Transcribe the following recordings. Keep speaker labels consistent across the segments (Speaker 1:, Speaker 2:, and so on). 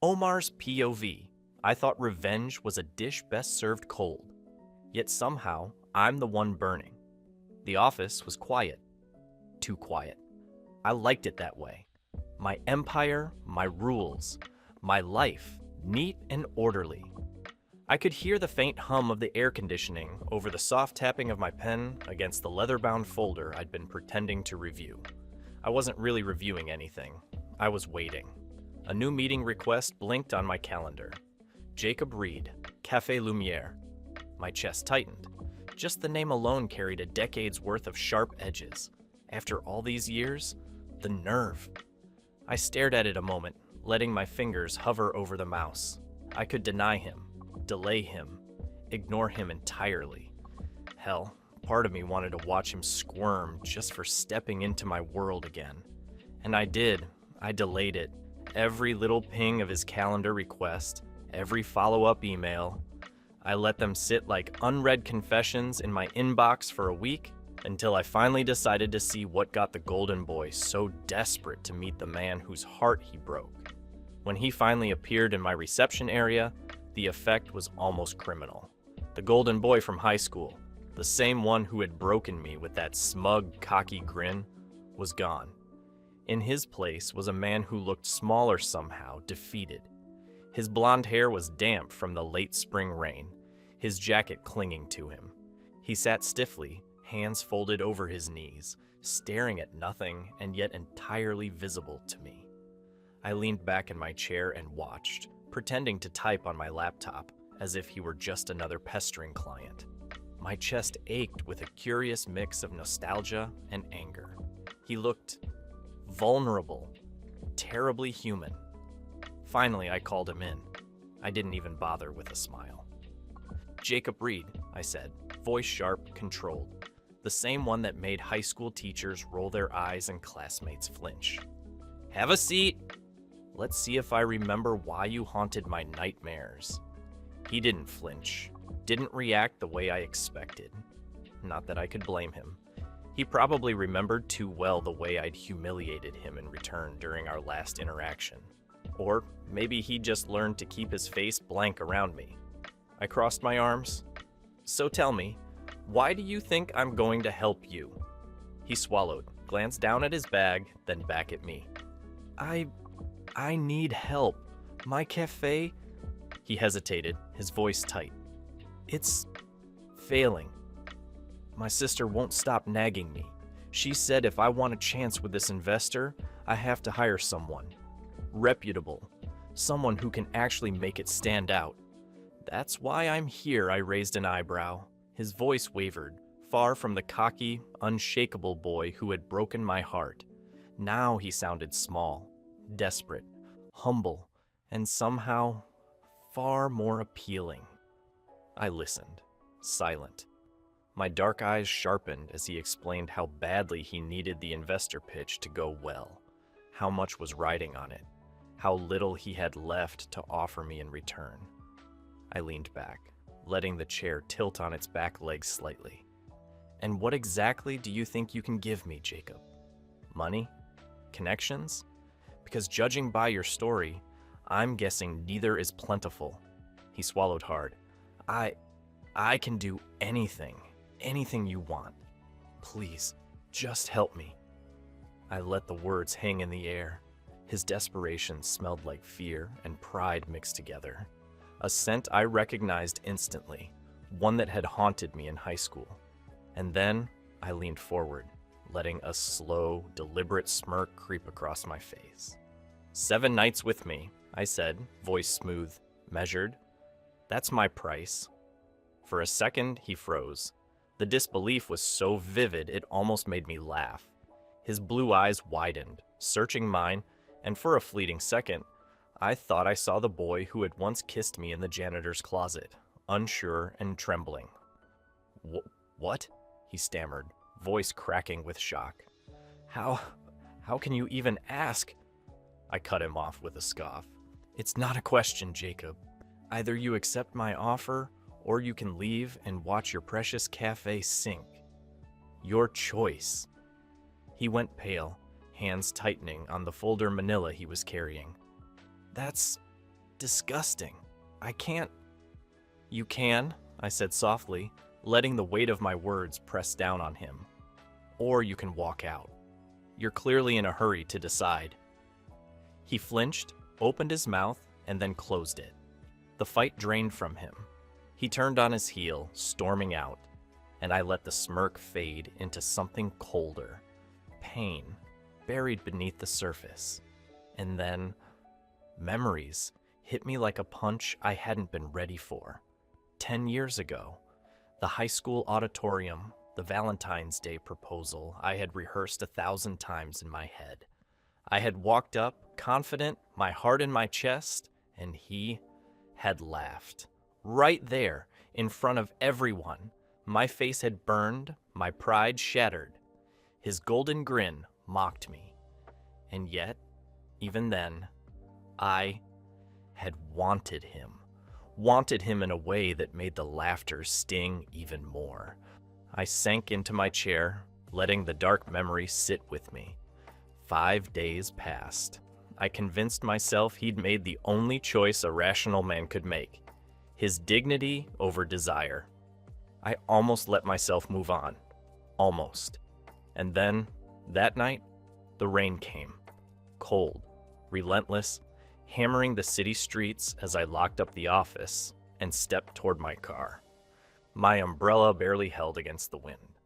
Speaker 1: Omar's POV. I thought revenge was a dish best served cold. Yet somehow, I'm the one burning. The office was quiet. Too quiet. I liked it that way. My empire, my rules, my life, neat and orderly. I could hear the faint hum of the air conditioning over the soft tapping of my pen against the leather-bound folder I'd been pretending to review. I wasn't really reviewing anything. I was waiting. A new meeting request blinked on my calendar. Jacob Reed, Café Lumière. My chest tightened. Just the name alone carried a decade's worth of sharp edges. After all these years, the nerve. I stared at it a moment, letting my fingers hover over the mouse. I could deny him, delay him, ignore him entirely. Hell, part of me wanted to watch him squirm just for stepping into my world again. And I did. I delayed it. Every little ping of his calendar request, every follow-up email. I let them sit like unread confessions in my inbox for a week until I finally decided to see what got the golden boy so desperate to meet the man whose heart he broke. When he finally appeared in my reception area, the effect was almost criminal. The golden boy from high school, the same one who had broken me with that smug, cocky grin, was gone. In his place was a man who looked smaller somehow, defeated. His blonde hair was damp from the late spring rain, his jacket clinging to him. He sat stiffly, hands folded over his knees, staring at nothing and yet entirely visible to me. I leaned back in my chair and watched, pretending to type on my laptop, as if he were just another pestering client. My chest ached with a curious mix of nostalgia and anger. He looked vulnerable, terribly human. Finally, I called him in. I didn't even bother with a smile. Jacob Reed, I said, voice sharp, controlled. The same one that made high school teachers roll their eyes and classmates flinch. Have a seat. Let's see if I remember why you haunted my nightmares. He didn't flinch, didn't react the way I expected. Not that I could blame him. He probably remembered too well the way I'd humiliated him in return during our last interaction. Or maybe he just learned to keep his face blank around me. I crossed my arms. So tell me, why do you think I'm going to help you? He swallowed, glanced down at his bag, then back at me. I need help. My cafe... He hesitated, his voice tight. It's failing. My sister won't stop nagging me. She said if I want a chance with this investor, I have to hire someone. Reputable. Someone who can actually make it stand out. That's why I'm here, I raised an eyebrow. His voice wavered, far from the cocky, unshakable boy who had broken my heart. Now he sounded small, desperate, humble, and somehow far more appealing. I listened, silent. My dark eyes sharpened as he explained how badly he needed the investor pitch to go well, how much was riding on it, how little he had left to offer me in return. I leaned back, letting the chair tilt on its back legs slightly. And what exactly do you think you can give me, Jacob? Money? Connections? Because judging by your story, I'm guessing neither is plentiful. He swallowed hard. I can do anything you want. Please, just help me. I let the words hang in the air. His desperation smelled like fear and pride mixed together. A scent I recognized instantly, one that had haunted me in high school. And then I leaned forward, letting a slow, deliberate smirk creep across my face. 7 nights with me, I said, voice smooth, measured. That's my price. For a second, he froze. The disbelief was so vivid it almost made me laugh. His blue eyes widened, searching mine, and for a fleeting second, I thought I saw the boy who had once kissed me in the janitor's closet, unsure and trembling. What? He stammered, voice cracking with shock. How can you even ask? I cut him off with a scoff. It's not a question, Jacob. Either you accept my offer, or you can leave and watch your precious cafe sink. Your choice. He went pale, hands tightening on the folder manila he was carrying. That's disgusting. I can't. You can, I said softly, letting the weight of my words press down on him. Or you can walk out. You're clearly in a hurry to decide. He flinched, opened his mouth, and then closed it. The fight drained from him. He turned on his heel, storming out, and I let the smirk fade into something colder. Pain, buried beneath the surface. And then, memories hit me like a punch I hadn't been ready for. 10 years ago, the high school auditorium, the Valentine's Day proposal I had rehearsed 1,000 times in my head. I had walked up, confident, my heart in my chest, and he had laughed. Right there, in front of everyone. My face had burned, my pride shattered. His golden grin mocked me. And yet, even then, I had wanted him. Wanted him in a way that made the laughter sting even more. I sank into my chair, letting the dark memory sit with me. 5 days passed. I convinced myself he'd made the only choice a rational man could make. His dignity over desire. I almost let myself move on. Almost. And then, that night, the rain came. Cold, relentless, hammering the city streets as I locked up the office and stepped toward my car. My umbrella barely held against the wind.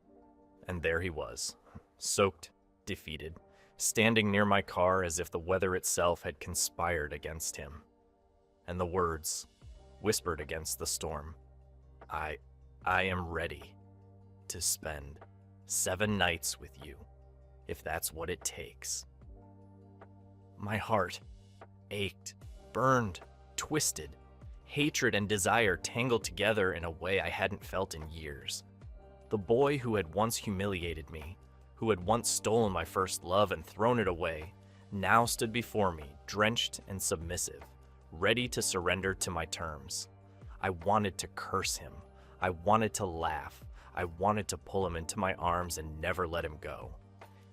Speaker 1: And there he was, soaked, defeated, standing near my car as if the weather itself had conspired against him. And the words, whispered against the storm, I am ready to spend 7 nights with you, if that's what it takes. My heart ached, burned, twisted. Hatred and desire tangled together in a way I hadn't felt in years. The boy who had once humiliated me, who had once stolen my first love and thrown it away, now stood before me, drenched and submissive, ready to surrender to my terms. I wanted to curse him. I wanted to laugh. I wanted to pull him into my arms and never let him go.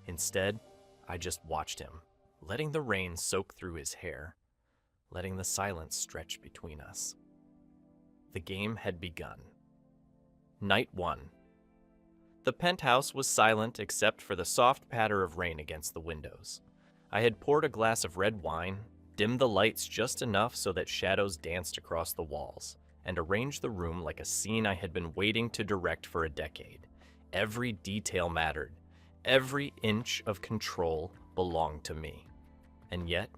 Speaker 1: Instead, I just watched him, letting the rain soak through his hair, letting the silence stretch between us. The game had begun. Night 1. The penthouse was silent except for the soft patter of rain against the windows. I had poured a glass of red wine, dimmed the lights just enough so that shadows danced across the walls, and arranged the room like a scene I had been waiting to direct for a decade. Every detail mattered. Every inch of control belonged to me. And yet,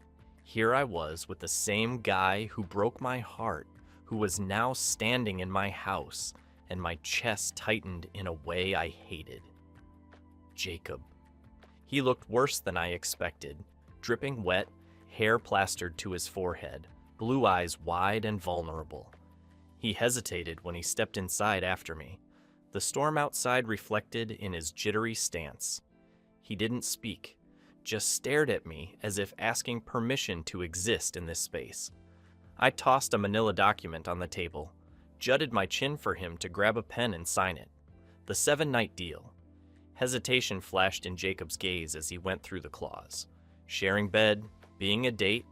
Speaker 1: here I was with the same guy who broke my heart, who was now standing in my house, and my chest tightened in a way I hated. Jacob. He looked worse than I expected, dripping wet, hair plastered to his forehead, blue eyes wide and vulnerable. He hesitated when he stepped inside after me, the storm outside reflected in his jittery stance. He didn't speak, just stared at me as if asking permission to exist in this space. I tossed a manila document on the table, jutted my chin for him to grab a pen and sign it. The 7-night deal. Hesitation flashed in Jacob's gaze as he went through the clause. Sharing bed, being a date,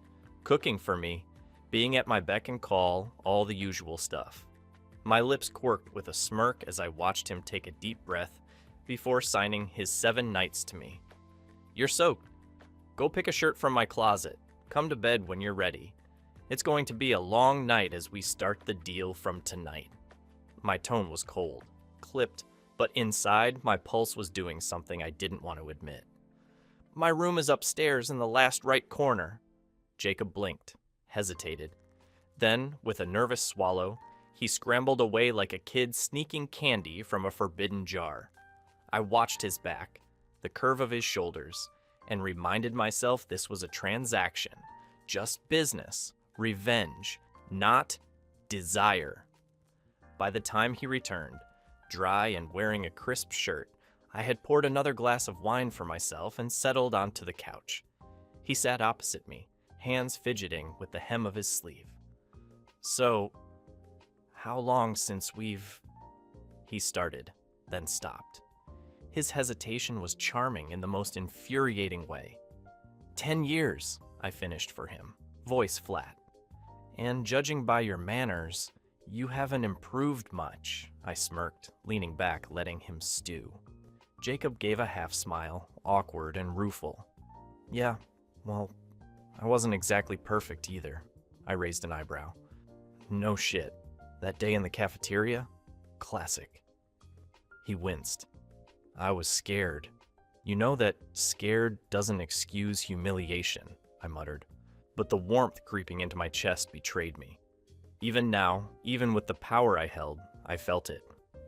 Speaker 1: cooking for me, being at my beck and call, all the usual stuff. My lips quirked with a smirk as I watched him take a deep breath before signing his 7 nights to me. You're soaked. Go pick a shirt from my closet. Come to bed when you're ready. It's going to be a long night as we start the deal from tonight. My tone was cold, clipped, but inside, my pulse was doing something I didn't want to admit. My room is upstairs in the last right corner. Jacob blinked, hesitated. Then, with a nervous swallow, he scrambled away like a kid sneaking candy from a forbidden jar. I watched his back, the curve of his shoulders, and reminded myself this was a transaction, just business, revenge, not desire. By the time he returned, dry and wearing a crisp shirt, I had poured another glass of wine for myself and settled onto the couch. He sat opposite me, hands fidgeting with the hem of his sleeve. So, how long since we've... He started, then stopped. His hesitation was charming in the most infuriating way. 10 years, I finished for him, voice flat. And judging by your manners, you haven't improved much, I smirked, leaning back, letting him stew. Jacob gave a half smile, awkward and rueful. Yeah, well, I wasn't exactly perfect either. I raised an eyebrow. No shit. That day in the cafeteria? Classic. He winced. I was scared. You know that scared doesn't excuse humiliation, I muttered. But the warmth creeping into my chest betrayed me. Even now, even with the power I held, I felt it.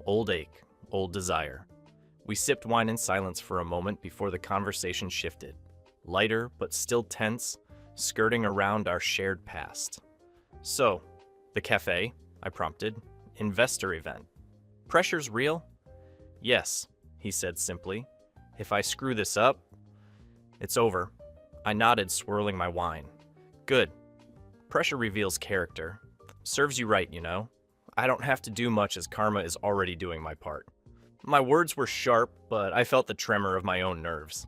Speaker 1: Old ache, old desire. We sipped wine in silence for a moment before the conversation shifted. Lighter, but still tense, skirting around our shared past. So, the cafe, I prompted. Investor event. Pressure's real? Yes, he said simply. If I screw this up, it's over. I nodded, swirling my wine. Good. Pressure reveals character. Serves you right, you know. I don't have to do much as karma is already doing my part. My words were sharp, but I felt the tremor of my own nerves.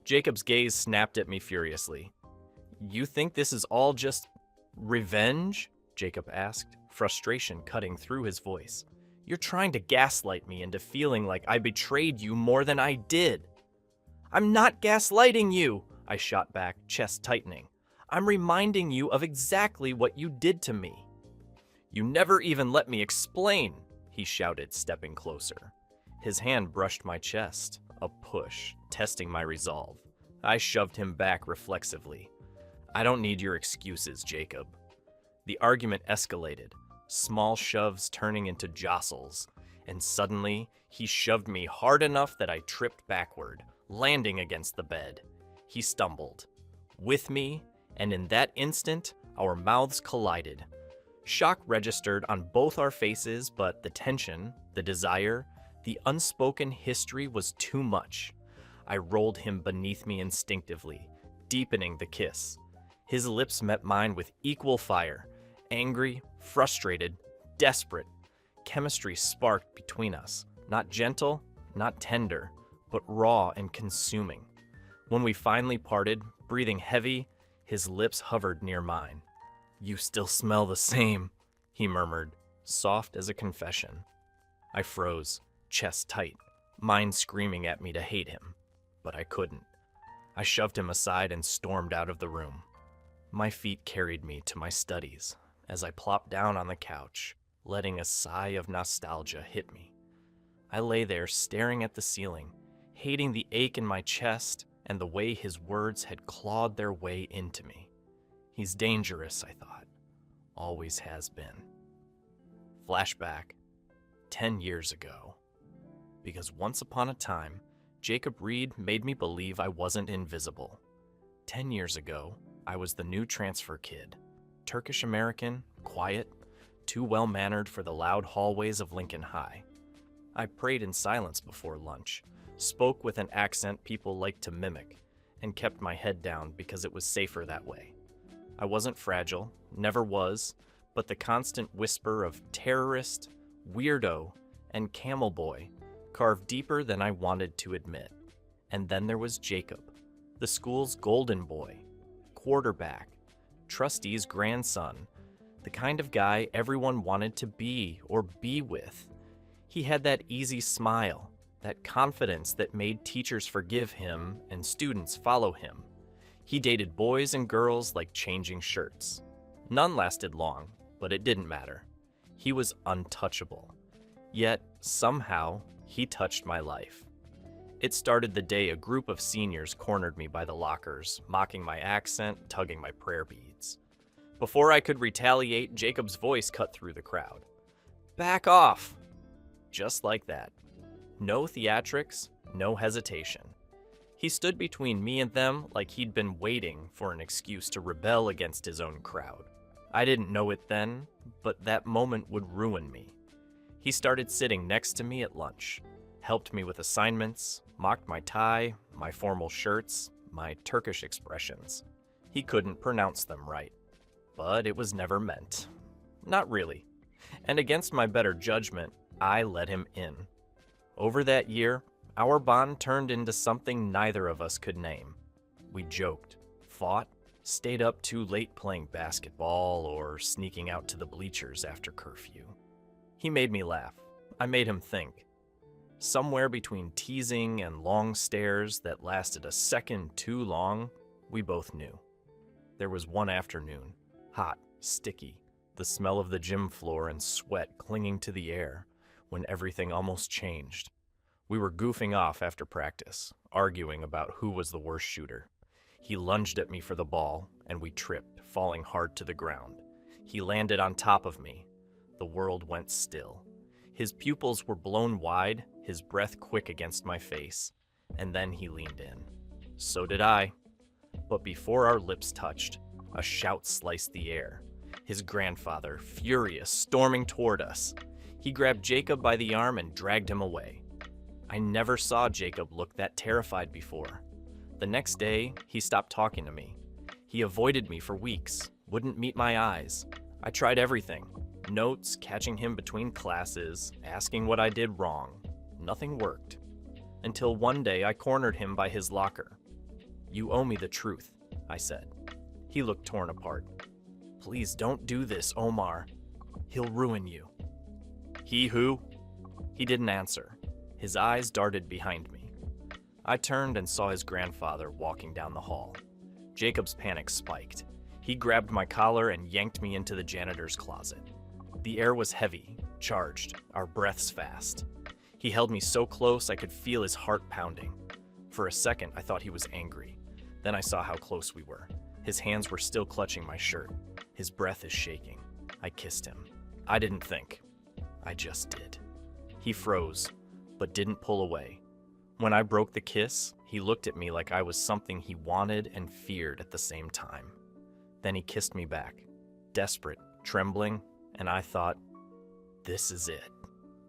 Speaker 1: Jacob's gaze snapped at me furiously. You think this is all just revenge? Jacob asked, frustration cutting through his voice. You're trying to gaslight me into feeling like I betrayed you more than I did. I'm not gaslighting you, I shot back, chest tightening. I'm reminding you of exactly what you did to me. You never even let me explain, he shouted, stepping closer. His hand brushed my chest, a push, testing my resolve. I shoved him back reflexively. I don't need your excuses, Jacob. The argument escalated, small shoves turning into jostles, and suddenly he shoved me hard enough that I tripped backward, landing against the bed. He stumbled. With me, and in that instant, our mouths collided. Shock registered on both our faces, but the tension, the desire, the unspoken history was too much. I rolled him beneath me instinctively, deepening the kiss. His lips met mine with equal fire, angry, frustrated, desperate. Chemistry sparked between us, not gentle, not tender, but raw and consuming. When we finally parted, breathing heavy, his lips hovered near mine. You still smell the same, he murmured, soft as a confession. I froze, chest tight, mind screaming at me to hate him, but I couldn't. I shoved him aside and stormed out of the room. My feet carried me to my studies as I plopped down on the couch, letting a sigh of nostalgia hit me. I lay there staring at the ceiling, hating the ache in my chest and the way his words had clawed their way into me. He's dangerous, I thought. Always has been. Flashback, 10 years ago. Because once upon a time, Jacob Reed made me believe I wasn't invisible. 10 years ago, I was the new transfer kid. Turkish-American, quiet, too well-mannered for the loud hallways of Lincoln High. I prayed in silence before lunch, spoke with an accent people like to mimic, and kept my head down because it was safer that way. I wasn't fragile, never was, but the constant whisper of terrorist, weirdo, and camel boy carved deeper than I wanted to admit. And then there was Jacob, the school's golden boy, quarterback, trustee's grandson, the kind of guy everyone wanted to be or be with. He had that easy smile, that confidence that made teachers forgive him and students follow him. He dated boys and girls like changing shirts. None lasted long, but it didn't matter. He was untouchable. Yet, somehow, he touched my life. It started the day a group of seniors cornered me by the lockers, mocking my accent, tugging my prayer beads. Before I could retaliate, Jacob's voice cut through the crowd. Back off! Just like that. No theatrics, no hesitation. He stood between me and them like he'd been waiting for an excuse to rebel against his own crowd. I didn't know it then, but that moment would ruin me. He started sitting next to me at lunch, helped me with assignments, mocked my tie, my formal shirts, my Turkish expressions. He couldn't pronounce them right, but it was never meant. Not really. And against my better judgment, I let him in. Over that year, our bond turned into something neither of us could name. We joked, fought, stayed up too late playing basketball or sneaking out to the bleachers after curfew. He made me laugh. I made him think. Somewhere between teasing and long stares that lasted a second too long, we both knew. There was one afternoon, hot, sticky, the smell of the gym floor and sweat clinging to the air, when everything almost changed. We were goofing off after practice, arguing about who was the worst shooter. He lunged at me for the ball, and we tripped, falling hard to the ground. He landed on top of me. The world went still. His pupils were blown wide, his breath quick against my face, and then he leaned in. So did I. But before our lips touched, a shout sliced the air. His grandfather, furious, storming toward us. He grabbed Jacob by the arm and dragged him away. I never saw Jacob look that terrified before. The next day, he stopped talking to me. He avoided me for weeks, wouldn't meet my eyes. I tried everything. Notes, catching him between classes, asking what I did wrong. Nothing worked. Until one day I cornered him by his locker. "You owe me the truth," I said. He looked torn apart. "Please don't do this, Omar. He'll ruin you." "He who?" He didn't answer. His eyes darted behind me. I turned and saw his grandfather walking down the hall. Jacob's panic spiked. He grabbed my collar and yanked me into the janitor's closet. The air was heavy, charged, our breaths fast. He held me so close I could feel his heart pounding. For a second, I thought he was angry. Then I saw how close we were. His hands were still clutching my shirt. His breath is shaking. I kissed him. I didn't think. I just did. He froze, but didn't pull away. When I broke the kiss, he looked at me like I was something he wanted and feared at the same time. Then he kissed me back, desperate, trembling, and I thought, this is it.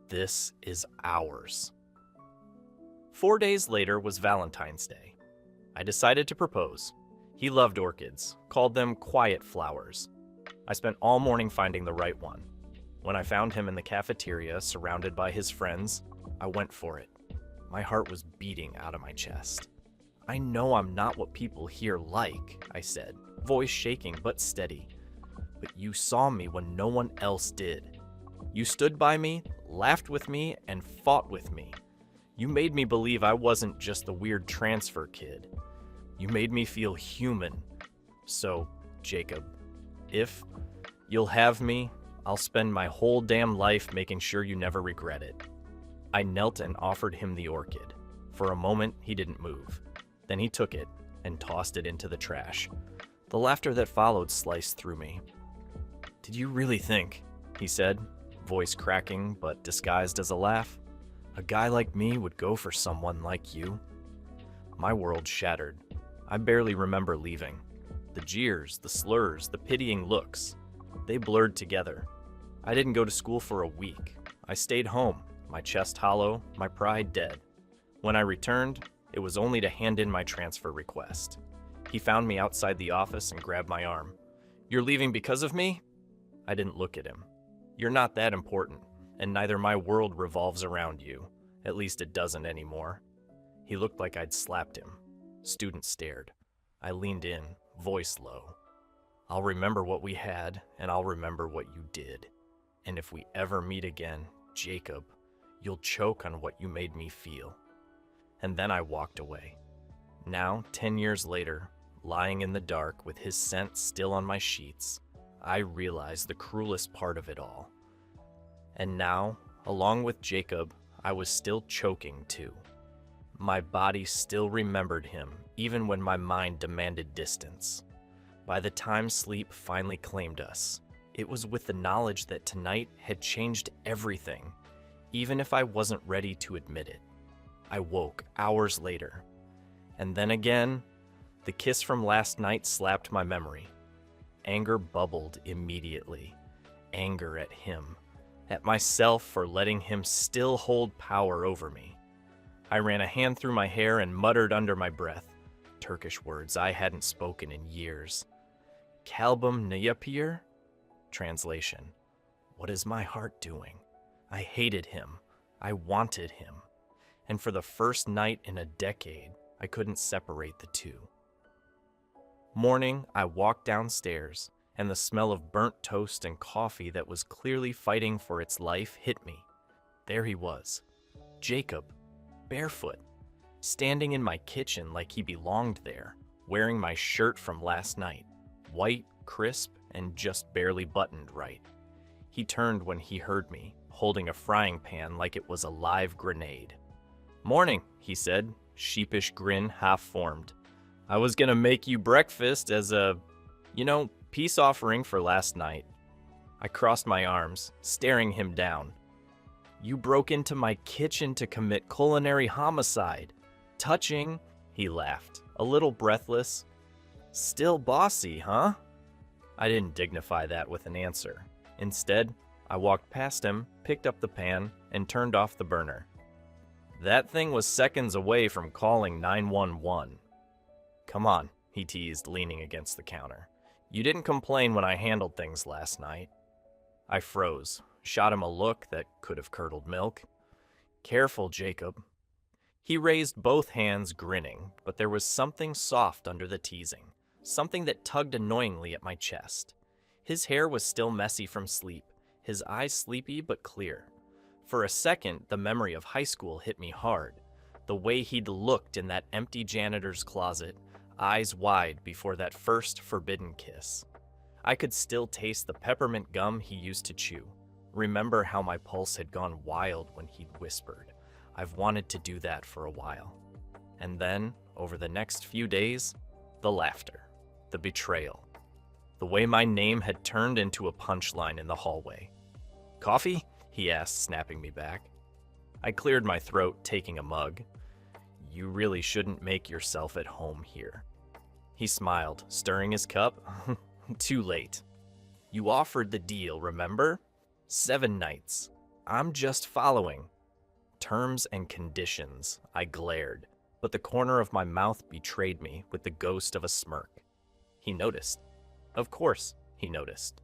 Speaker 1: This is ours. 4 days later was Valentine's Day. I decided to propose. He loved orchids, called them quiet flowers. I spent all morning finding the right one. When I found him in the cafeteria, surrounded by his friends, I went for it. My heart was beating out of my chest. "I know I'm not what people here like," I said, voice shaking but steady. "But you saw me when no one else did. You stood by me, laughed with me, and fought with me. You made me believe I wasn't just the weird transfer kid. You made me feel human. So, Jacob, if you'll have me, I'll spend my whole damn life making sure you never regret it." I knelt and offered him the orchid. For a moment, he didn't move. Then he took it and tossed it into the trash. The laughter that followed sliced through me. "Did you really think," he said, voice cracking but disguised as a laugh, "a guy like me would go for someone like you?" My world shattered. I barely remember leaving. The jeers, the slurs, the pitying looks, they blurred together. I didn't go to school for a week. I stayed home, my chest hollow, my pride dead. When I returned, it was only to hand in my transfer request. He found me outside the office and grabbed my arm. "You're leaving because of me?" I didn't look at him. "You're not that important, and neither my world revolves around you. At least it doesn't anymore." He looked like I'd slapped him. Students stared. I leaned in, voice low. "I'll remember what we had, and I'll remember what you did. And if we ever meet again, Jacob, you'll choke on what you made me feel." And then I walked away. Now, 10 years later, lying in the dark with his scent still on my sheets, I realized the cruelest part of it all. And now, along with Jacob, I was still choking too. My body still remembered him, even when my mind demanded distance. By the time sleep finally claimed us, it was with the knowledge that tonight had changed everything, even if I wasn't ready to admit it. I woke hours later. And then again, the kiss from last night slapped my memory. Anger bubbled immediately. Anger at him, at myself for letting him still hold power over me. I ran a hand through my hair and muttered under my breath, Turkish words I hadn't spoken in years. Kalbum Niyapir? Translation: what is my heart doing? I hated him. I wanted him. And for the first night in a decade, I couldn't separate the two. Morning, I walked downstairs, and the smell of burnt toast and coffee that was clearly fighting for its life hit me. There he was, Jacob, barefoot, standing in my kitchen like he belonged there, wearing my shirt from last night, white, crisp, and just barely buttoned right. He turned when he heard me, holding a frying pan like it was a live grenade. "Morning," he said, sheepish grin half formed. "I was gonna make you breakfast as a, peace offering for last night." I crossed my arms, staring him down. "You broke into my kitchen to commit culinary homicide. Touching," he laughed, a little breathless. "Still bossy, huh?" I didn't dignify that with an answer. Instead, I walked past him, picked up the pan, and turned off the burner. "That thing was seconds away from calling 911. "Come on," he teased, leaning against the counter. "You didn't complain when I handled things last night." I froze, shot him a look that could have curdled milk. "Careful, Jacob." He raised both hands, grinning, but there was something soft under the teasing, something that tugged annoyingly at my chest. His hair was still messy from sleep, his eyes sleepy but clear. For a second, the memory of high school hit me hard. The way he'd looked in that empty janitor's closet, eyes wide before that first forbidden kiss. I could still taste the peppermint gum he used to chew. Remember how my pulse had gone wild when he'd whispered, "I've wanted to do that for a while." And then, over the next few days, the laughter, the betrayal, the way my name had turned into a punchline in the hallway. "Coffee?" he asked, snapping me back. I cleared my throat, taking a mug. "You really shouldn't make yourself at home here." He smiled, stirring his cup. "Too late. You offered the deal, remember? 7 nights. I'm just following." "Terms and conditions," I glared, but the corner of my mouth betrayed me with the ghost of a smirk. He noticed. Of course, he noticed.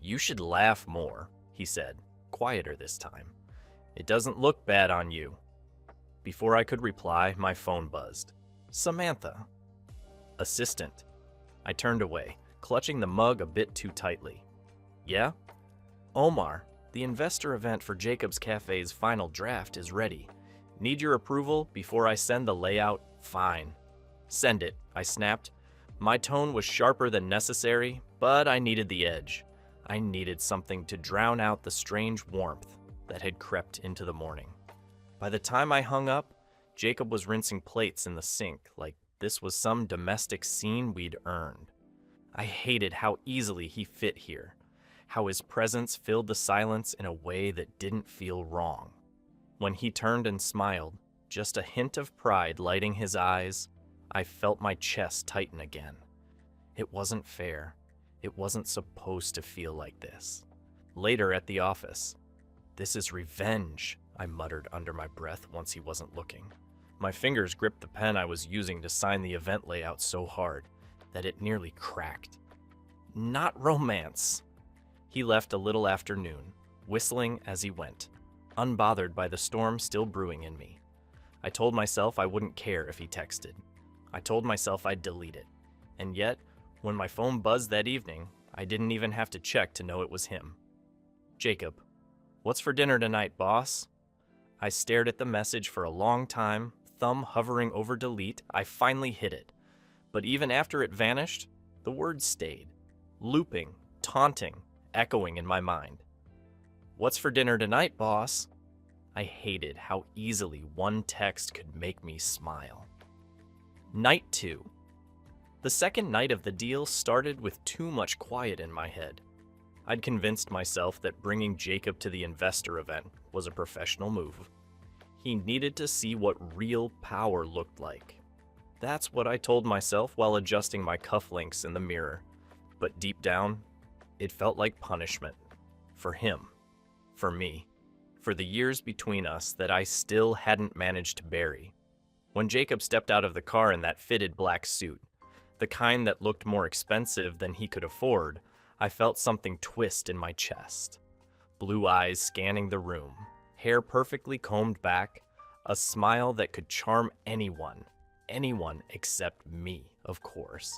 Speaker 1: "You should laugh more," he said, quieter this time. "It doesn't look bad on you." Before I could reply, my phone buzzed. "Samantha." "Assistant." I turned away, clutching the mug a bit too tightly. "Yeah?" "Omar, the investor event for Jacob's Cafe's final draft is ready. Need your approval before I send the layout?" "Fine. Send it," I snapped. My tone was sharper than necessary, but I needed the edge. I needed something to drown out the strange warmth that had crept into the morning. By the time I hung up, Jacob was rinsing plates in the sink like this was some domestic scene we'd earned. I hated how easily he fit here, how his presence filled the silence in a way that didn't feel wrong. When he turned and smiled, just a hint of pride lighting his eyes, I felt my chest tighten again. It wasn't fair. It wasn't supposed to feel like this. Later at the office, "This is revenge," I muttered under my breath once he wasn't looking. My fingers gripped the pen I was using to sign the event layout so hard that it nearly cracked. "Not romance." He left a little after noon, whistling as he went, unbothered by the storm still brewing in me. I told myself I wouldn't care if he texted. I told myself I'd delete it. And yet, when my phone buzzed that evening, I didn't even have to check to know it was him. "Jacob, what's for dinner tonight, boss?" I stared at the message for a long time, thumb hovering over delete. I finally hit it. But even after it vanished, the words stayed, looping, taunting, echoing in my mind. "What's for dinner tonight, boss?" I hated how easily one text could make me smile. Night 2. The second night of the deal started with too much quiet in my head. I'd convinced myself that bringing Jacob to the investor event was a professional move. He needed to see what real power looked like. That's what I told myself while adjusting my cufflinks in the mirror. But deep down, it felt like punishment. For him. For me. For the years between us that I still hadn't managed to bury. When Jacob stepped out of the car in that fitted black suit, the kind that looked more expensive than he could afford, I felt something twist in my chest. Blue eyes scanning the room, hair perfectly combed back, a smile that could charm anyone except me, of course.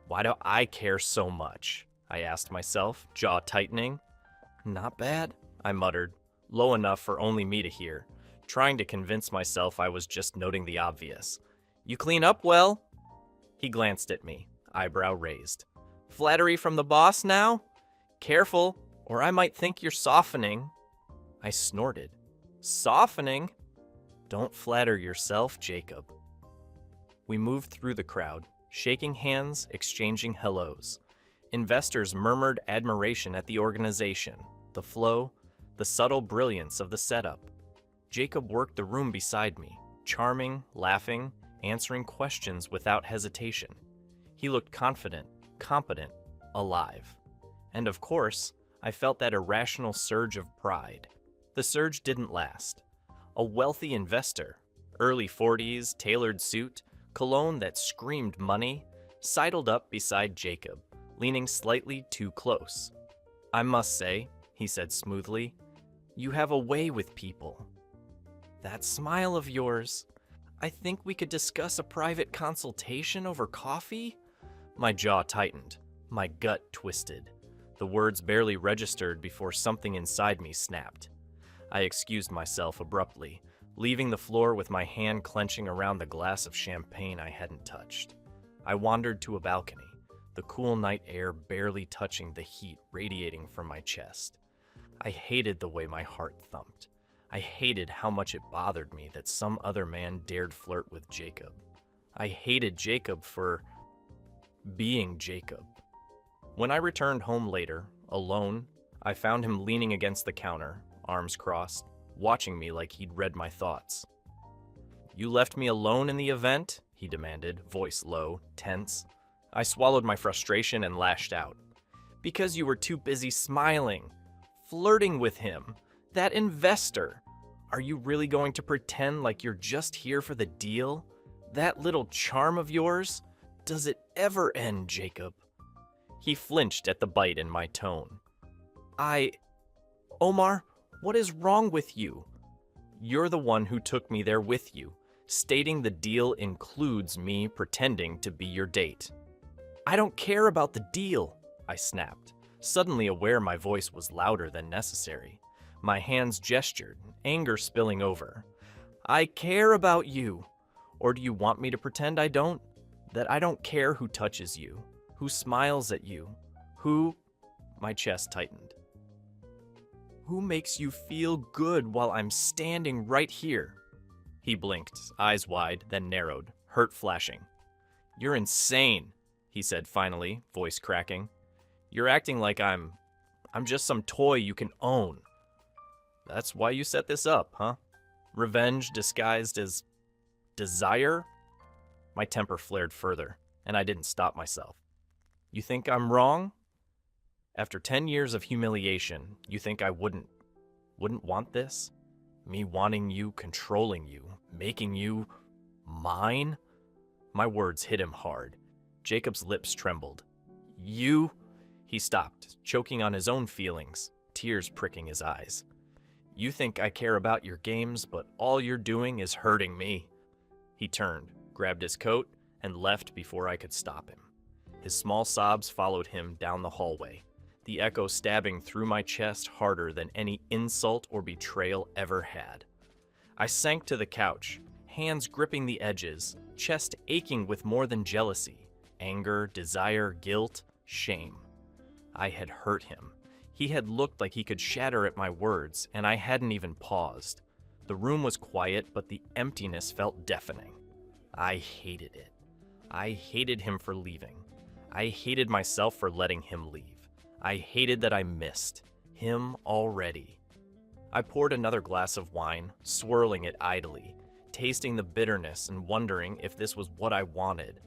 Speaker 1: Why do I care so much? I asked myself, jaw tightening. Not bad, I muttered, low enough for only me to hear, trying to convince myself I was just noting the obvious. You clean up well? He glanced at me, eyebrow raised. Flattery from the boss now? Careful, or I might think you're softening. I snorted. Softening? Don't flatter yourself, Jacob. We moved through the crowd, shaking hands, exchanging hellos. Investors murmured admiration at the organization, the flow, the subtle brilliance of the setup. Jacob worked the room beside me, charming, laughing, answering questions without hesitation. He looked confident, competent, alive. And of course, I felt that irrational surge of pride. The surge didn't last. A wealthy investor, early 40s, tailored suit, cologne that screamed money, sidled up beside Jacob, leaning slightly too close. I must say, he said smoothly, you have a way with people. That smile of yours. I think we could discuss a private consultation over coffee? My jaw tightened, my gut twisted. The words barely registered before something inside me snapped. I excused myself abruptly, leaving the floor with my hand clenching around the glass of champagne I hadn't touched. I wandered to a balcony, the cool night air barely touching the heat radiating from my chest. I hated the way my heart thumped. I hated how much it bothered me that some other man dared flirt with Jacob. I hated Jacob for being Jacob. When I returned home later, alone, I found him leaning against the counter, arms crossed, watching me like he'd read my thoughts. You left me alone in the event? He demanded, voice low, tense. I swallowed my frustration and lashed out. Because you were too busy smiling, flirting with him, that investor. Are you really going to pretend like you're just here for the deal? That little charm of yours? Does it ever end, Jacob? He flinched at the bite in my tone. Omar, what is wrong with you? You're the one who took me there with you, stating the deal includes me pretending to be your date. I don't care about the deal, I snapped, suddenly aware my voice was louder than necessary. My hands gestured, anger spilling over. I care about you. Or do you want me to pretend I don't? That I don't care who touches you, who smiles at you, who... My chest tightened. Who makes you feel good while I'm standing right here? He blinked, eyes wide, then narrowed, hurt flashing. You're insane, he said finally, voice cracking. You're acting like I'm just some toy you can own. That's why you set this up, huh? Revenge disguised as desire? My temper flared further, and I didn't stop myself. You think I'm wrong? After 10 years of humiliation, you think I wouldn't want this? Me wanting you, controlling you, making you mine? My words hit him hard. Jacob's lips trembled. You? He stopped, choking on his own feelings, tears pricking his eyes. You think I care about your games, but all you're doing is hurting me. He turned, grabbed his coat, and left before I could stop him. His small sobs followed him down the hallway, the echo stabbing through my chest harder than any insult or betrayal ever had. I sank to the couch, hands gripping the edges, chest aching with more than jealousy, anger, desire, guilt, shame. I had hurt him. He had looked like he could shatter at my words, and I hadn't even paused. The room was quiet, but the emptiness felt deafening. I hated it. I hated him for leaving. I hated myself for letting him leave. I hated that I missed him already. I poured another glass of wine, swirling it idly, tasting the bitterness and wondering if this was what I wanted,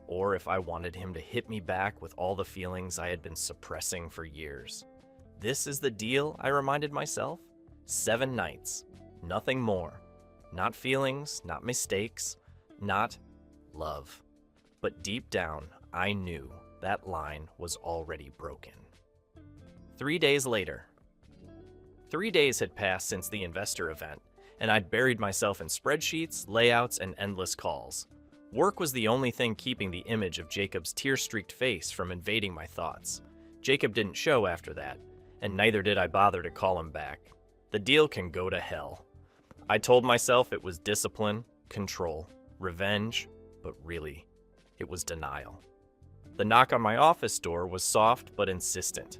Speaker 1: or if I wanted him to hit me back with all the feelings I had been suppressing for years. This is the deal, I reminded myself. 7 nights, nothing more. Not feelings, not mistakes, not love. But deep down, I knew that line was already broken. 3 days later. 3 days had passed since the investor event, and I'd buried myself in spreadsheets, layouts, and endless calls. Work was the only thing keeping the image of Jacob's tear-streaked face from invading my thoughts. Jacob didn't show after that, and neither did I bother to call him back. The deal can go to hell. I told myself it was discipline, control, revenge, but really, it was denial. The knock on my office door was soft but insistent.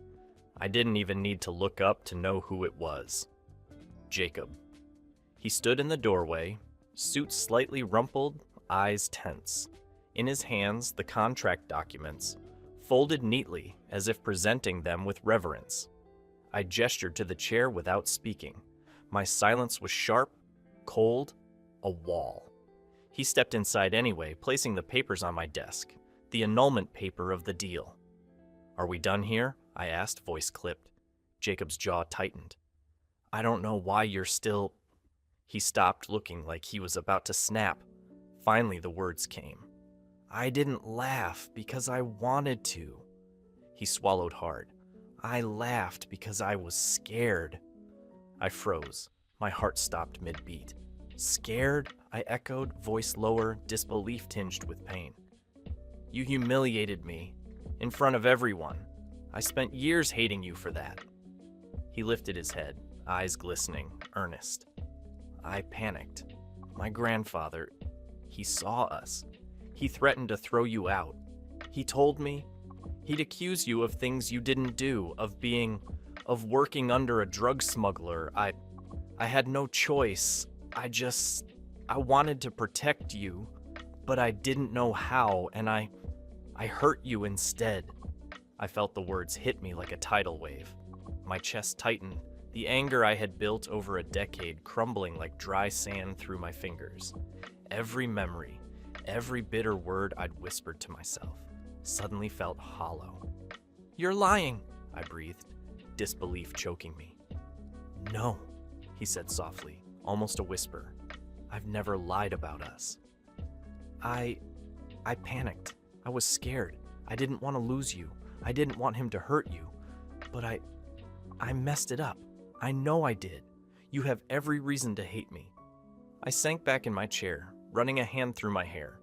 Speaker 1: I didn't even need to look up to know who it was. Jacob. He stood in the doorway, suit slightly rumpled, eyes tense. In his hands, the contract documents, folded neatly as if presenting them with reverence. I gestured to the chair without speaking. My silence was sharp, cold, a wall. He stepped inside anyway, placing the papers on my desk, the annulment paper of the deal. "Are we done here?" I asked, voice clipped. Jacob's jaw tightened. "I don't know why you're still—" He stopped, looking like he was about to snap. Finally, the words came. "I didn't laugh because I wanted to." He swallowed hard. "I laughed because I was scared." I froze. My heart stopped mid-beat. "Scared?" I echoed, voice lower, disbelief tinged with pain. "You humiliated me, in front of everyone. I spent years hating you for that." He lifted his head, eyes glistening, earnest. "I panicked. My grandfather, he saw us. He threatened to throw you out. He told me he'd accuse you of things you didn't do, of working under a drug smuggler. I had no choice. I wanted to protect you, but I didn't know how, and I hurt you instead." I felt the words hit me like a tidal wave. My chest tightened, the anger I had built over a decade crumbling like dry sand through my fingers. Every memory, every bitter word I'd whispered to myself, suddenly felt hollow. "You're lying," I breathed, disbelief choking me. "No," he said softly, almost a whisper. "I've never lied about us. I panicked. I was scared. I didn't want to lose you. I didn't want him to hurt you. But I messed it up. I know I did. You have every reason to hate me." I sank back in my chair, running a hand through my hair.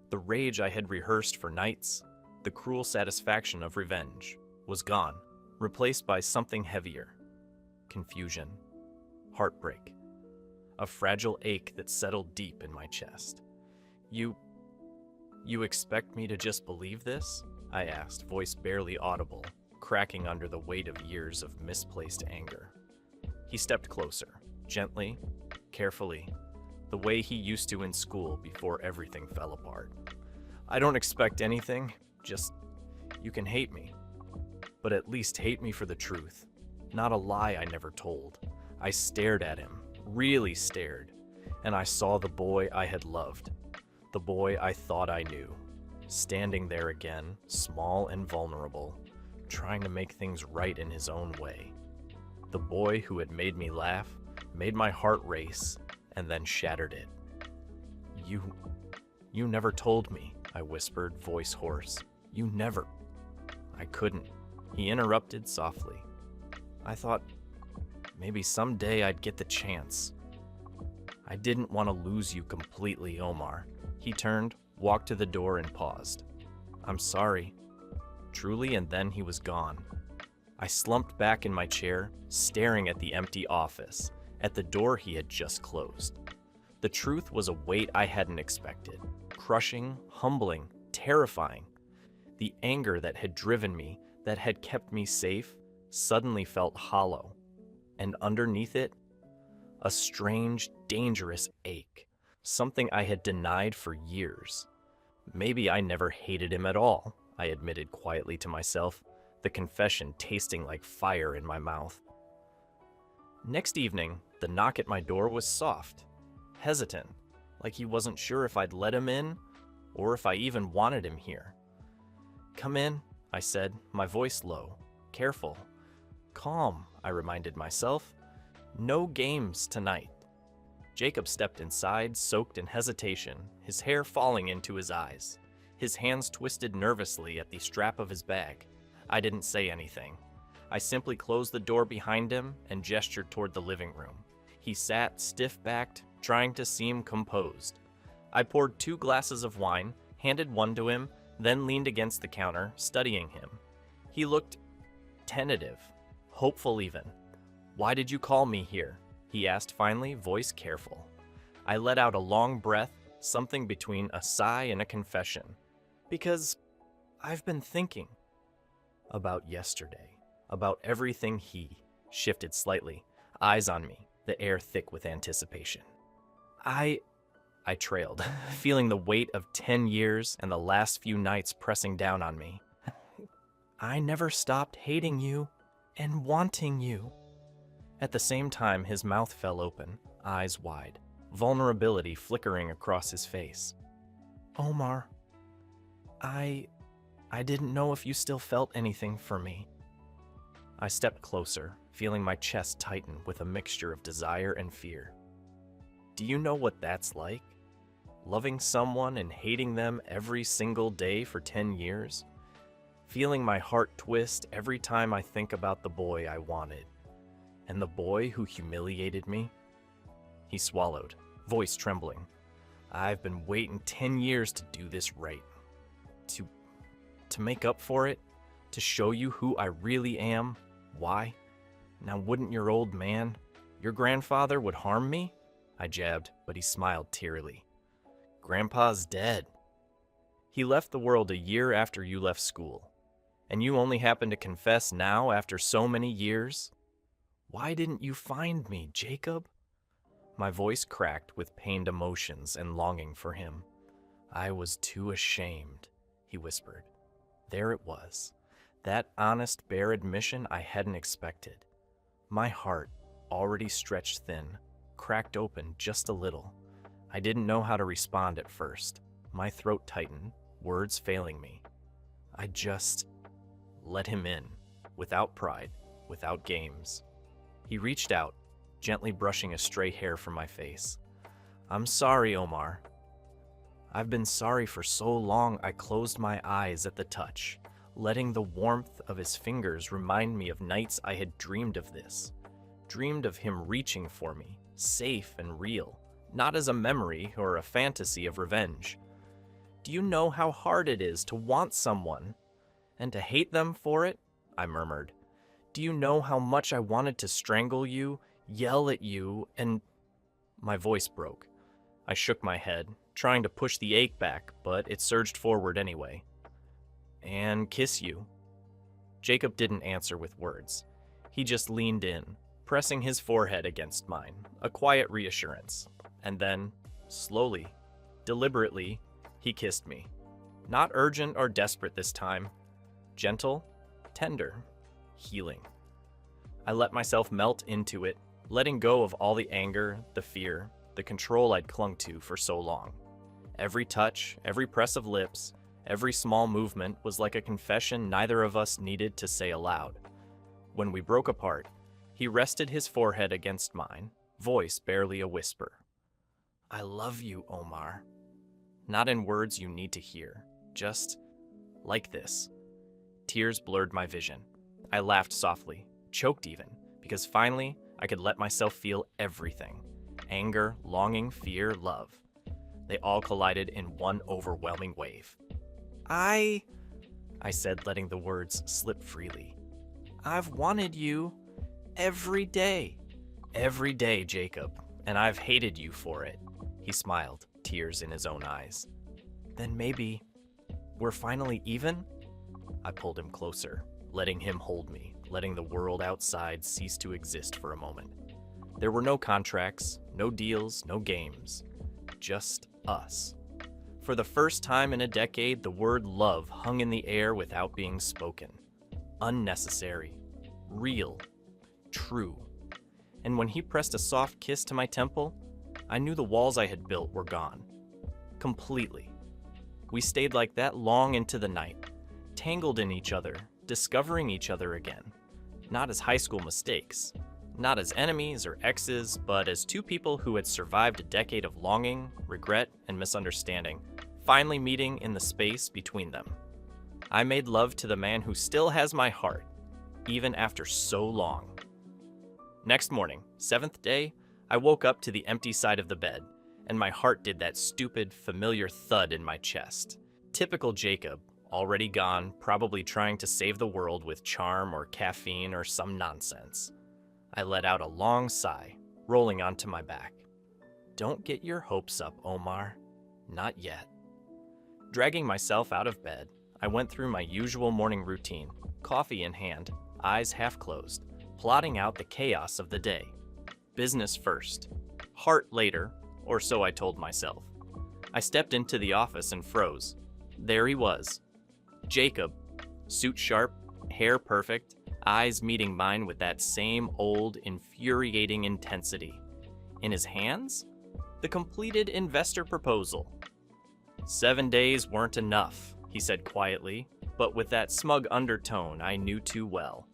Speaker 1: The rage I had rehearsed for nights, the cruel satisfaction of revenge, was gone, replaced by something heavier. Confusion. Heartbreak. A fragile ache that settled deep in my chest. You expect me to just believe this?" I asked, voice barely audible, cracking under the weight of years of misplaced anger. He stepped closer, gently, carefully, the way he used to in school before everything fell apart. "I don't expect anything, just you can hate me. But at least hate me for the truth, not a lie I never told." I stared at him, really stared, and I saw the boy I had loved, the boy I thought I knew, standing there again, small and vulnerable, trying to make things right in his own way. The boy who had made me laugh, made my heart race, and then shattered it. You never told me," I whispered, voice hoarse. "You never." "I couldn't," he interrupted softly. "I thought maybe someday I'd get the chance. I didn't want to lose you completely, Omar." He turned, walked to the door, and paused. "I'm sorry." Truly, and then he was gone. I slumped back in my chair, staring at the empty office, at the door he had just closed. The truth was a weight I hadn't expected, crushing, humbling, terrifying. The anger that had driven me, that had kept me safe, suddenly felt hollow, and underneath it, a strange, dangerous ache, something I had denied for years. Maybe I never hated him at all, I admitted quietly to myself, the confession tasting like fire in my mouth. Next evening, the knock at my door was soft, hesitant, like he wasn't sure if I'd let him in or if I even wanted him here. "Come in," I said, my voice low, careful. "Calm," I reminded myself. "No games tonight." Jacob stepped inside, soaked in hesitation, his hair falling into his eyes. His hands twisted nervously at the strap of his bag. I didn't say anything. I simply closed the door behind him and gestured toward the living room. He sat stiff-backed, trying to seem composed. I poured 2 glasses of wine, handed one to him, then leaned against the counter, studying him. He looked tentative, hopeful even. "Why did you call me here?" he asked finally, voice careful. I let out a long breath, something between a sigh and a confession. "Because I've been thinking about yesterday, about everything." He shifted slightly, eyes on me, the air thick with anticipation. I trailed, feeling the weight of 10 years and the last few nights pressing down on me. "I never stopped hating you and wanting you." At the same time, his mouth fell open, eyes wide, vulnerability flickering across his face. "Omar, I didn't know if you still felt anything for me." I stepped closer, feeling my chest tighten with a mixture of desire and fear. "Do you know what that's like? Loving someone and hating them every single day for 10 years? Feeling my heart twist every time I think about the boy I wanted. And the boy who humiliated me?" He swallowed, voice trembling. "I've been waiting 10 years to do this right. To make up for it, to show you who I really am. Why? Now wouldn't your old man, your grandfather, would harm me?" I jabbed, but he smiled tearily. "Grandpa's dead. He left the world a year after you left school. And you only happen to confess now after so many years? Why didn't you find me, Jacob?" My voice cracked with pained emotions and longing for him. "I was too ashamed," he whispered. There it was, that honest, bare admission I hadn't expected. My heart, already stretched thin, cracked open just a little. I didn't know how to respond at first. My throat tightened, words failing me. I just let him in, without pride, without games. He reached out, gently brushing a stray hair from my face. "I'm sorry, Omar. I've been sorry for so long I closed my eyes at the touch, letting the warmth of his fingers remind me of nights I had dreamed of this. Dreamed of him reaching for me, safe and real, not as a memory or a fantasy of revenge. Do you know how hard it is to want someone and to hate them for it?" I murmured. "Do you know how much I wanted to strangle you, yell at you, and—" My voice broke. I shook my head, trying to push the ache back, but it surged forward anyway. "And kiss you." Jacob didn't answer with words. He just leaned in, pressing his forehead against mine, a quiet reassurance. And then, slowly, deliberately, he kissed me. Not urgent or desperate this time. Gentle, tender, healing. I let myself melt into it, letting go of all the anger, the fear, the control I'd clung to for so long. Every touch, every press of lips, every small movement was like a confession neither of us needed to say aloud. When we broke apart, he rested his forehead against mine, voice barely a whisper. "I love you, Omar." Not in words you need to hear, just like this. Tears blurred my vision. I laughed softly, choked even, because finally I could let myself feel everything. Anger, longing, fear, love. They all collided in one overwhelming wave. I said, letting the words slip freely. "I've wanted you every day." "Every day, Jacob, and I've hated you for it." He smiled, tears in his own eyes. "Then maybe we're finally even?" I pulled him closer, letting him hold me, letting the world outside cease to exist for a moment. There were no contracts, no deals, no games. Just us. For the first time in a decade, the word love hung in the air without being spoken. Unnecessary. Real. True. And when he pressed a soft kiss to my temple, I knew the walls I had built were gone. Completely. We stayed like that long into the night, tangled in each other, discovering each other again. Not as high school mistakes, not as enemies or exes, but as two people who had survived a decade of longing, regret, and misunderstanding, finally meeting in the space between them. I made love to the man who still has my heart, even after so long. Next morning, 7th day, I woke up to the empty side of the bed, and my heart did that stupid, familiar thud in my chest. Typical Jacob, already gone, probably trying to save the world with charm or caffeine or some nonsense. I let out a long sigh, rolling onto my back. Don't get your hopes up, Omar. Not yet. Dragging myself out of bed, I went through my usual morning routine, coffee in hand, eyes half closed, plotting out the chaos of the day. Business first, heart later, or so I told myself. I stepped into the office and froze. There he was. Jacob, suit sharp, hair perfect, eyes meeting mine with that same old, infuriating intensity. In his hands, the completed investor proposal. 7 days weren't enough, he said quietly, but with that smug undertone I knew too well.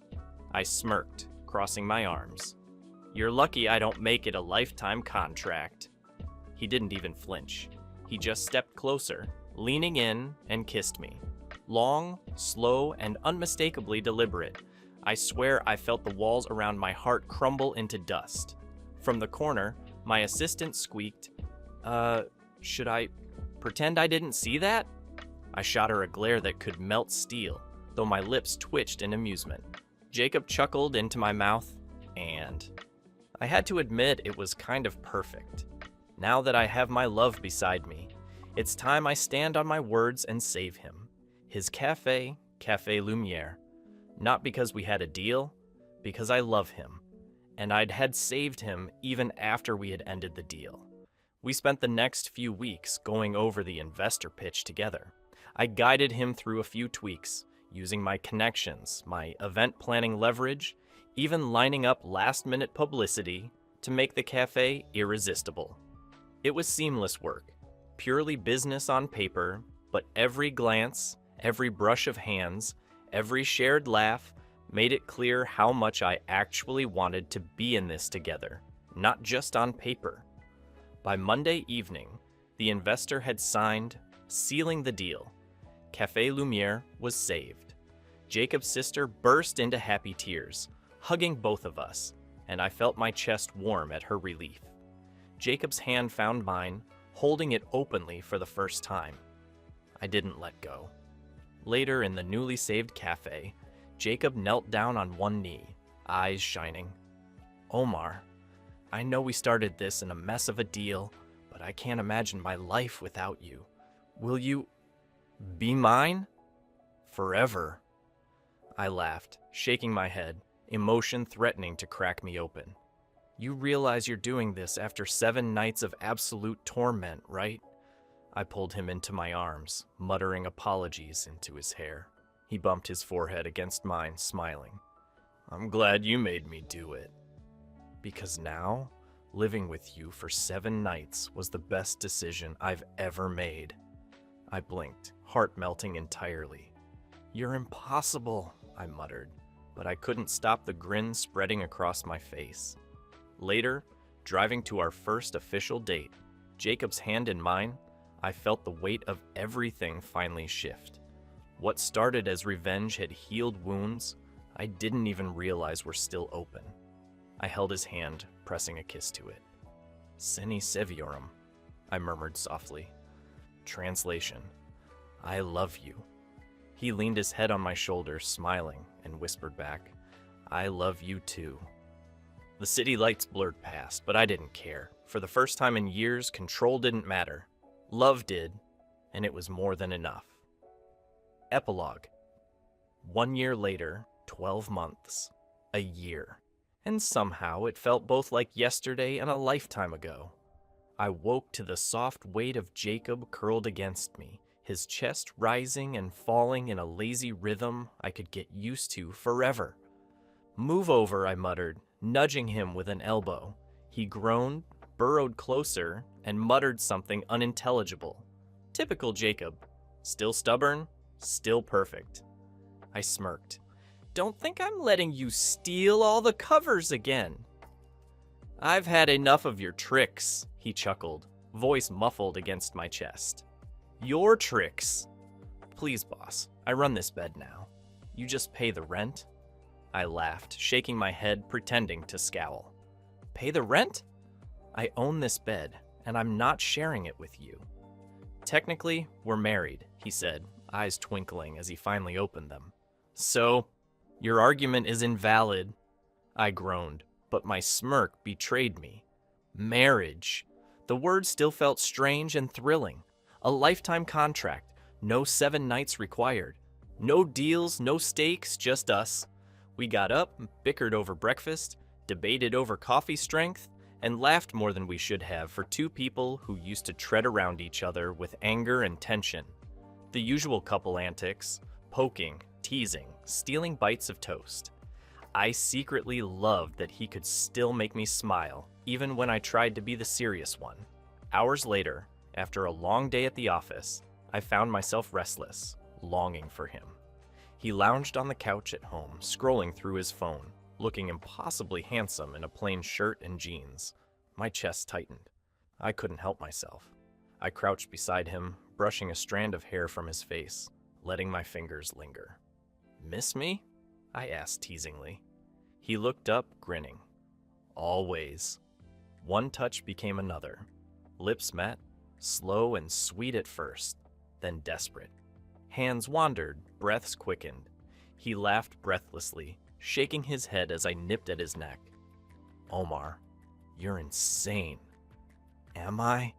Speaker 1: I smirked, crossing my arms. You're lucky I don't make it a lifetime contract. He didn't even flinch. He just stepped closer, leaning in, and kissed me. Long, slow, and unmistakably deliberate. I swear I felt the walls around my heart crumble into dust. From the corner, my assistant squeaked, should I pretend I didn't see that? I shot her a glare that could melt steel, though my lips twitched in amusement. Jacob chuckled into my mouth, and I had to admit it was kind of perfect. Now that I have my love beside me, it's time I stand on my words and save him. His Café Lumiere. Not because we had a deal, because I love him. And I'd had saved him even after we had ended the deal. We spent the next few weeks going over the investor pitch together. I guided him through a few tweaks, using my connections, my event planning leverage, even lining up last-minute publicity to make the cafe irresistible. It was seamless work, purely business on paper, but every glance, every brush of hands, every shared laugh made it clear how much I actually wanted to be in this together, not just on paper. By Monday evening, the investor had signed, sealing the deal. Café Lumiere was saved. Jacob's sister burst into happy tears, hugging both of us, and I felt my chest warm at her relief. Jacob's hand found mine, holding it openly for the first time. I didn't let go. Later in the newly saved cafe, Jacob knelt down on one knee, eyes shining. Omar, I know we started this in a mess of a deal, but I can't imagine my life without you. Will you be mine? Forever. I laughed, shaking my head, emotion threatening to crack me open. You realize you're doing this after 7 nights of absolute torment, right? I pulled him into my arms, muttering apologies into his hair. He bumped his forehead against mine, smiling. I'm glad you made me do it. Because now, living with you for 7 nights was the best decision I've ever made. I blinked, heart melting entirely. You're impossible, I muttered, but I couldn't stop the grin spreading across my face. Later, driving to our first official date, Jacob's hand in mine, I felt the weight of everything finally shift. What started as revenge had healed wounds I didn't even realize were still open. I held his hand, pressing a kiss to it. Sine Seviorum, I murmured softly. Translation, I love you. He leaned his head on my shoulder, smiling, and whispered back, I love you too. The city lights blurred past, but I didn't care. For the first time in years, control didn't matter. Love did, and it was more than enough. Epilogue. 1 year later, 12 months, a year. And somehow it felt both like yesterday and a lifetime ago. I woke to the soft weight of Jacob curled against me, his chest rising and falling in a lazy rhythm I could get used to forever. Move over, I muttered, nudging him with an elbow. He groaned, burrowed closer, and muttered something unintelligible. Typical Jacob. Still stubborn, still perfect. I smirked. Don't think I'm letting you steal all the covers again. I've had enough of your tricks, he chuckled, voice muffled against my chest. Your tricks? Please, boss, I run this bed now. You just pay the rent? I laughed, shaking my head, pretending to scowl. Pay the rent? I own this bed, and I'm not sharing it with you. Technically, we're married, he said, eyes twinkling as he finally opened them. So, your argument is invalid, I groaned, but my smirk betrayed me. Marriage. The word still felt strange and thrilling. A lifetime contract, no 7 nights required. No deals, no stakes, just us. We got up, bickered over breakfast, debated over coffee strength, and laughed more than we should have for 2 people who used to tread around each other with anger and tension. The usual couple antics, poking, teasing, stealing bites of toast. I secretly loved that he could still make me smile, even when I tried to be the serious one. Hours later, after a long day at the office, I found myself restless, longing for him. He lounged on the couch at home, scrolling through his phone, looking impossibly handsome in a plain shirt and jeans. My chest tightened. I couldn't help myself. I crouched beside him, brushing a strand of hair from his face, letting my fingers linger. "Miss me?" I asked teasingly. He looked up, grinning. Always. One touch became another. Lips met, slow and sweet at first, then desperate. Hands wandered, breaths quickened. He laughed breathlessly, shaking his head as I nipped at his neck. "Omar, you're insane." "Am I?"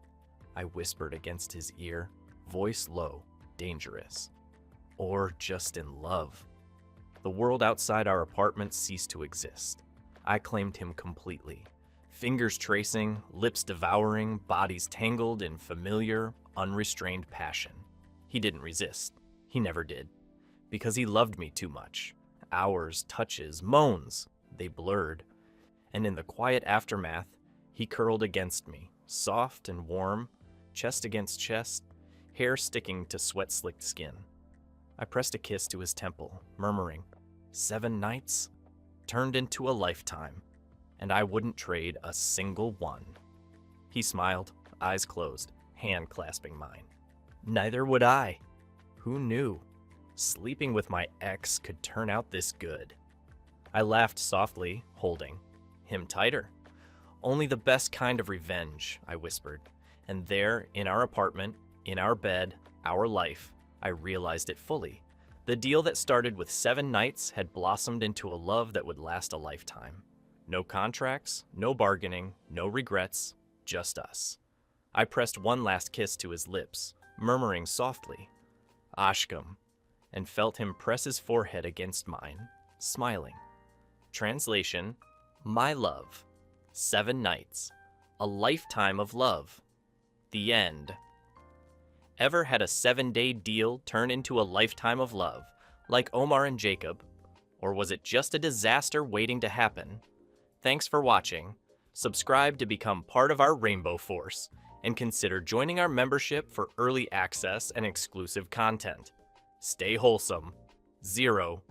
Speaker 1: I whispered against his ear, voice low, dangerous. "Or just in love?" The world outside our apartment ceased to exist. I claimed him completely. Fingers tracing, lips devouring, bodies tangled in familiar, unrestrained passion. He didn't resist. He never did. Because he loved me too much. Hours, touches, moans, they blurred. And in the quiet aftermath, he curled against me, soft and warm, chest against chest, hair sticking to sweat-slicked skin. I pressed a kiss to his temple, murmuring, 7 nights? Turned into a lifetime, and I wouldn't trade a single one. He smiled, eyes closed, hand clasping mine. Neither would I. Who knew? Sleeping with my ex could turn out this good. I laughed softly, holding him tighter. Only the best kind of revenge, I whispered. And there, in our apartment, in our bed, our life, I realized it fully. The deal that started with 7 nights had blossomed into a love that would last a lifetime. No contracts, no bargaining, no regrets, just us. I pressed one last kiss to his lips, murmuring softly, "Ashkam," and felt him press his forehead against mine, smiling. Translation, my love. 7 nights. A lifetime of love. The end. Ever had a 7-day deal turn into a lifetime of love, like Omar and Jacob? Or was it just a disaster waiting to happen? Thanks for watching. Subscribe to become part of our Rainbow Force, and consider joining our membership for early access and exclusive content. Stay wholesome. 0